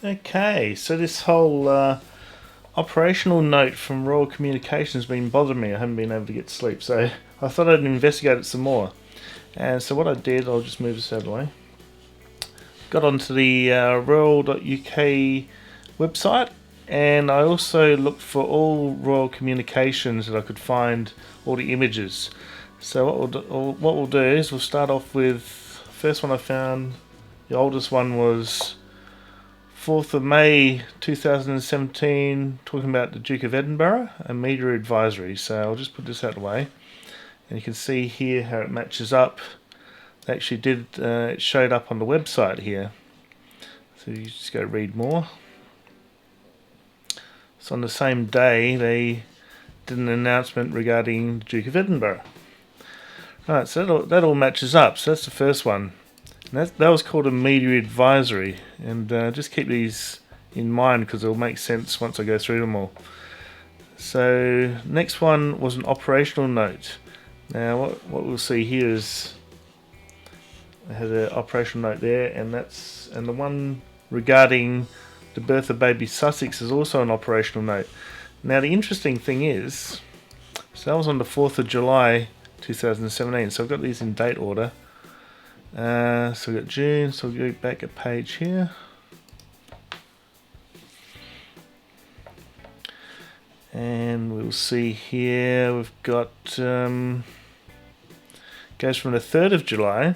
Okay, so this whole operational note from Royal Communications has been bothering me. I haven't been able to get sleep, so I thought I'd investigate it some more. And so what I did, I'll just move this out of the way. Got onto the royal.uk website, and I also looked for all Royal Communications that I could find, all the images. So what we'll do is we'll start off with the first one I found. The oldest one was 4th of May 2017, talking about the Duke of Edinburgh, a media advisory. So I'll just put this out of the way. And you can see here how it matches up. They actually did, it showed up on the website here. So you just go read more. So on the same day, they did an announcement regarding the Duke of Edinburgh. Right, so that all matches up. So that's the first one. That was called a media advisory, and just keep these in mind because it'll make sense once I go through them all. So next one was an operational note. Now what we'll see here is it has an operational note there, and the one regarding the birth of Baby Sussex is also an operational note. Now the interesting thing is, so that was on the 4th of July 2017. So I've got these in date order. So we've got June, so we'll go back a page here. And we'll see here we've got goes from the 3rd of July,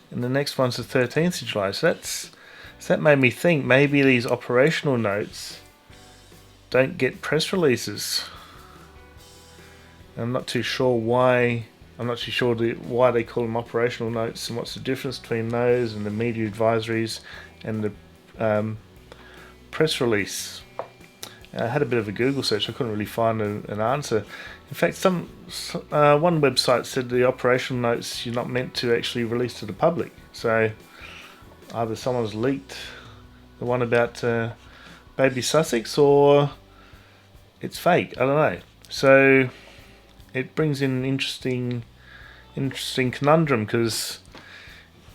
and the next one's the 13th of July. So that made me think maybe these operational notes don't get press releases. I'm not too sure why. I'm not too sure why they call them operational notes and what's the difference between those and the media advisories and the press release. I had a bit of a Google search. I couldn't really find an answer. In fact, one website said the operational notes you're not meant to actually release to the public. So either someone's leaked the one about Baby Sussex or it's fake. I don't know. So it brings in an interesting conundrum, because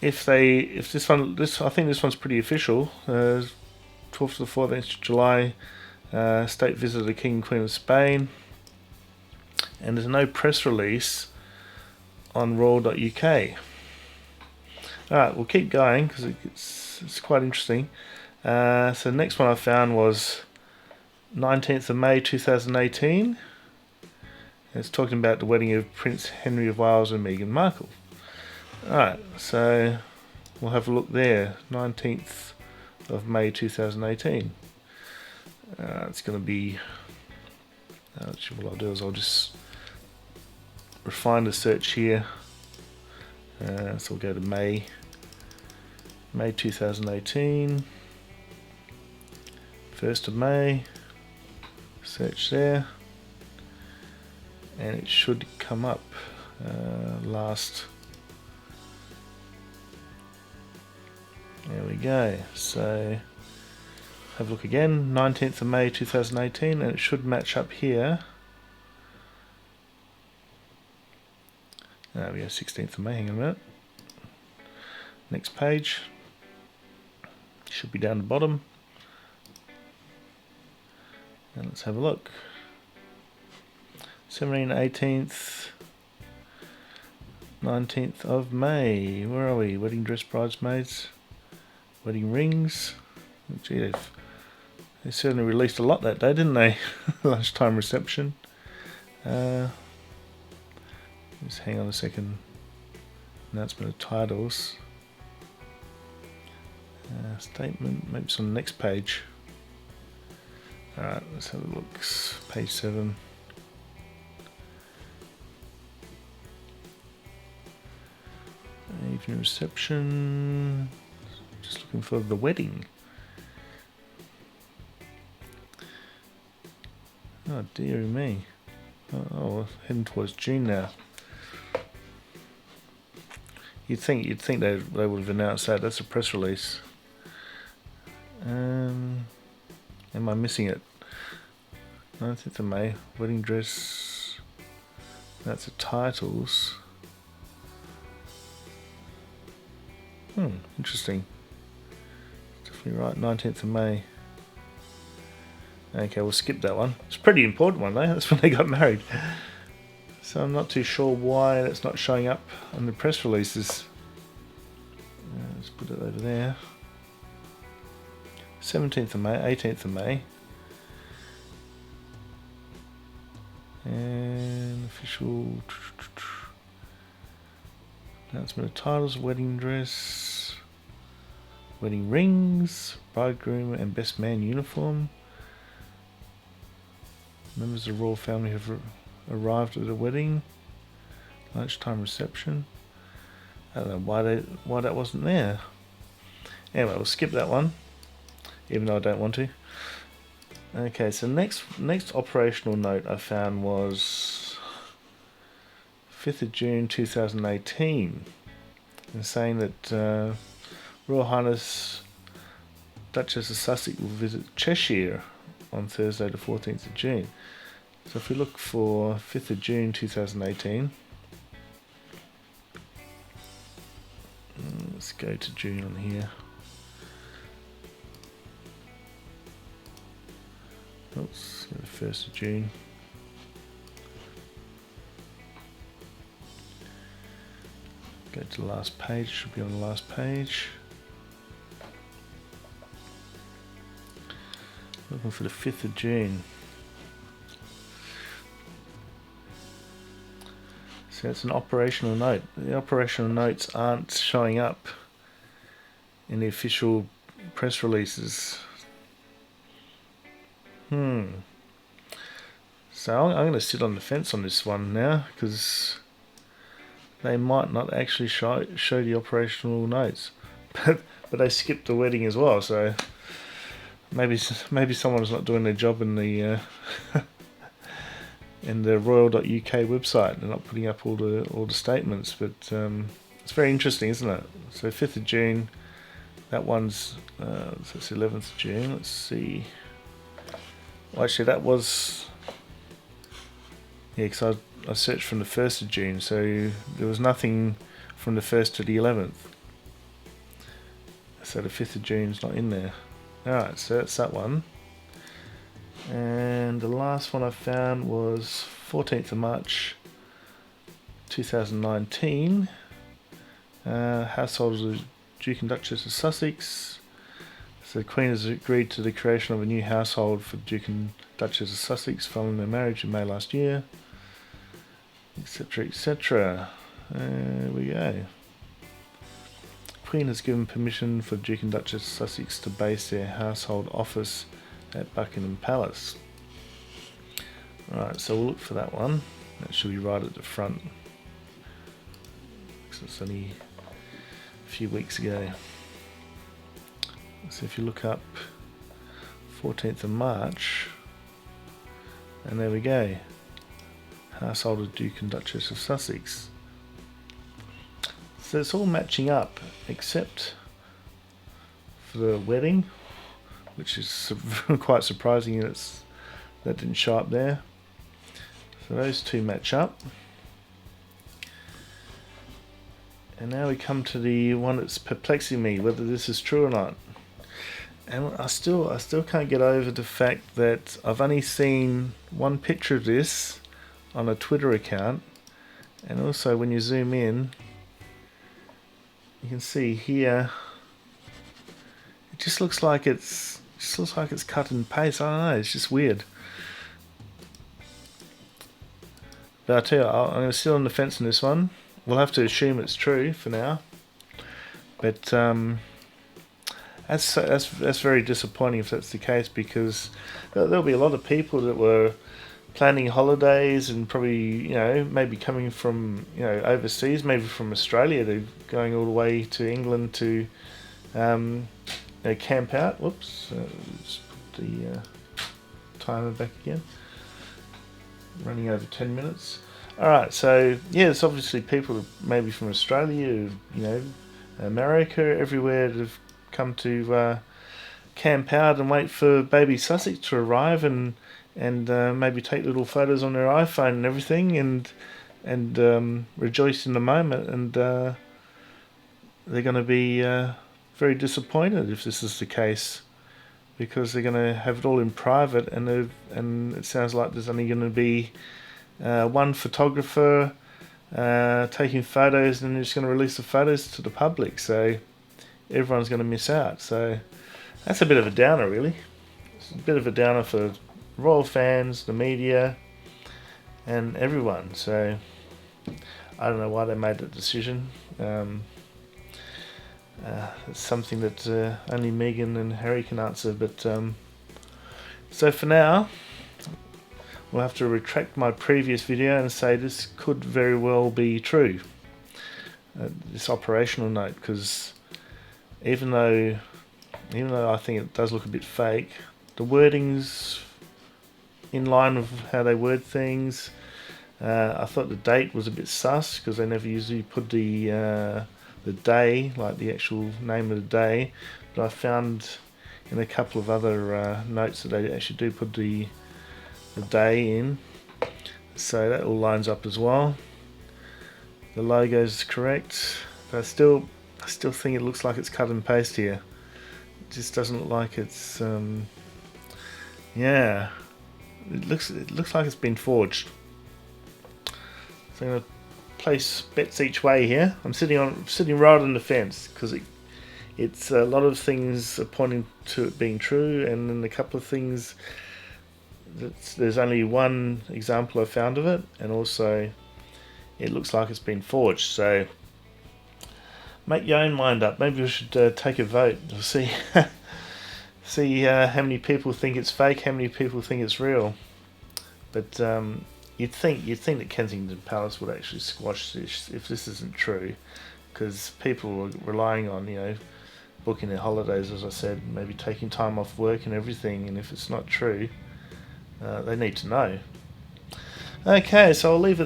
I think this one's pretty official. 12th to the 14th of July, state visit of the King and Queen of Spain, and there's no press release on royal.uk. Alright, we'll keep going because it's quite interesting. So the next one I found was 19th of May 2018. It's talking about the wedding of Prince Henry of Wales and Meghan Markle. Alright, so we'll have a look there. 19th of May 2018. It's going to be... what I'll do is I'll just refine the search here. So we'll go to May 2018. 1st of May. Search there. And it should come up last. There we go. So have a look again. 19th of May 2018, and it should match up here. There we go. 16th of May. Hang on a minute. Next page should be down the bottom. And let's have a look. 17th, 18th, 19th of May. Where are we? Wedding dress, bridesmaids, wedding rings. Gee, they certainly released a lot that day, didn't they? Lunchtime reception. Just hang on a second. Announcement of titles. Statement. Maybe it's on the next page. Alright, let's have a look. Page 7. Evening reception. Just looking for the wedding. Oh dear me. Oh, heading towards June now. You'd think they would have announced that. That's a press release. Am I missing it? 19th of May. Wedding dress. That's the titles. Interesting. definitely right. 19th of May. Okay, we'll skip that one. It's a pretty important one though. That's when they got married. So I'm not too sure why it's not showing up on the press releases. Let's put it over there. 17th of May, 18th of May. And official announcement of titles, wedding dress, wedding rings, bridegroom and best man uniform. Members of the royal family have arrived at the wedding. Lunchtime reception. I don't know why that wasn't there. Anyway, we'll skip that one, even though I don't want to. Okay, so next operational note I found was 5th of June 2018, and saying that Royal Highness Duchess of Sussex will visit Cheshire on Thursday the 14th of June. So if we look for 5th of June 2018, let's go to June on here. Oops, the 1st of June. Go to the last page, should be on the last page. Looking for the 5th of June. So it's an operational note. The operational notes aren't showing up in the official press releases. So I'm going to sit on the fence on this one now, because they might not actually show the operational notes, but they skipped the wedding as well. So maybe someone's not doing their job in the in the royal.uk website. They're not putting up all the statements, but it's very interesting, isn't it? So 5th of June, that one's so it's 11th of June. Let's see. Well, actually, that was, yeah, because I searched from the 1st of June, so there was nothing from the 1st to the 11th. So the 5th of June's not in there. Alright, so that's that one. And the last one I found was 14th of March 2019. Household of the Duke and Duchess of Sussex. So the Queen has agreed to the creation of a new household for the Duke and Duchess of Sussex following their marriage in May last year, etc, etc. There we go. Queen has given permission for the Duke and Duchess of Sussex to base their household office at Buckingham Palace. Right, so we'll look for that one. That should be right at the front, because it's only a few weeks ago. So if you look up 14th of March, and there we go, household of Duke and Duchess of Sussex. So it's all matching up except for the wedding, which is quite surprising that didn't show up there. So those two match up. And now we come to the one that's perplexing me, whether this is true or not. And I still can't get over the fact that I've only seen one picture of this on a Twitter account, and also when you zoom in, you can see here it just looks like it's cut and paste. I don't know, it's just weird. But I tell you, I'm going to sit on the fence on this one. We'll have to assume it's true for now. But that's very disappointing if that's the case, because there'll be a lot of people that were planning holidays and probably, maybe coming from, overseas, maybe from Australia, to going all the way to England to camp out. Whoops, let's put the timer back again. Running over 10 minutes. Alright, so yeah, it's obviously people maybe from Australia, America, everywhere that have come to camp out and wait for Baby Sussex to arrive and maybe take little photos on their iPhone and everything, and rejoice in the moment, and they're going to be very disappointed if this is the case, because they're going to have it all in private, and it sounds like there's only going to be one photographer taking photos, and they're just going to release the photos to the public, so everyone's going to miss out. So that's a bit of a downer, really. It's a bit of a downer for royal fans, the media, and everyone. So I don't know why they made that decision. It's something that only Meghan and Harry can answer. But so for now, we'll have to retract my previous video and say this could very well be true. This operational note, because even though I think it does look a bit fake, the wording's in line with how they word things. I thought the date was a bit sus, because they never usually put the day, like the actual name of the day, but I found in a couple of other notes that they actually do put the day in, so that all lines up as well. The logo is correct, but I still think it looks like it's cut and paste here. It just doesn't look like it's yeah, it looks like it's been forged. So I'm going to place bets each way here. I'm sitting right on the fence, because it's a lot of things are pointing to it being true, and then a couple of things there's only one example I found of it, and also it looks like it's been forged. So make your own mind up. Maybe we should take a vote. We'll see how many people think it's fake, how many people think it's real. But you'd think that Kensington Palace would actually squash this if this isn't true, because people are relying on, booking their holidays, as I said, maybe taking time off work and everything, and if it's not true, they need to know. Okay, so I'll leave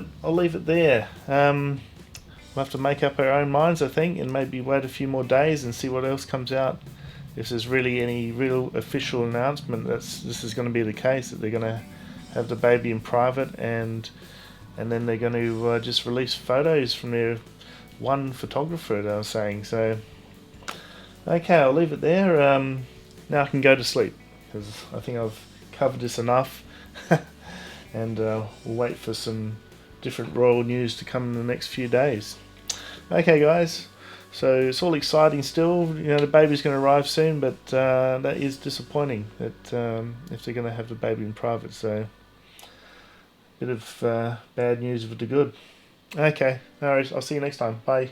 it there. We'll have to make up our own minds, I think, and maybe wait a few more days and see what else comes out. If there's really any real official announcement that this is going to be the case, that they're going to have the baby in private, and then they're going to just release photos from their one photographer, they were saying. So, okay, I'll leave it there. Now I can go to sleep, because I think I've covered this enough. And we'll wait for some different royal news to come in the next few days. Okay, guys. So it's all exciting still. The baby's going to arrive soon, but that is disappointing that if they're going to have the baby in private. So bit of bad news with the good. Okay, no worries. I'll see you next time. Bye.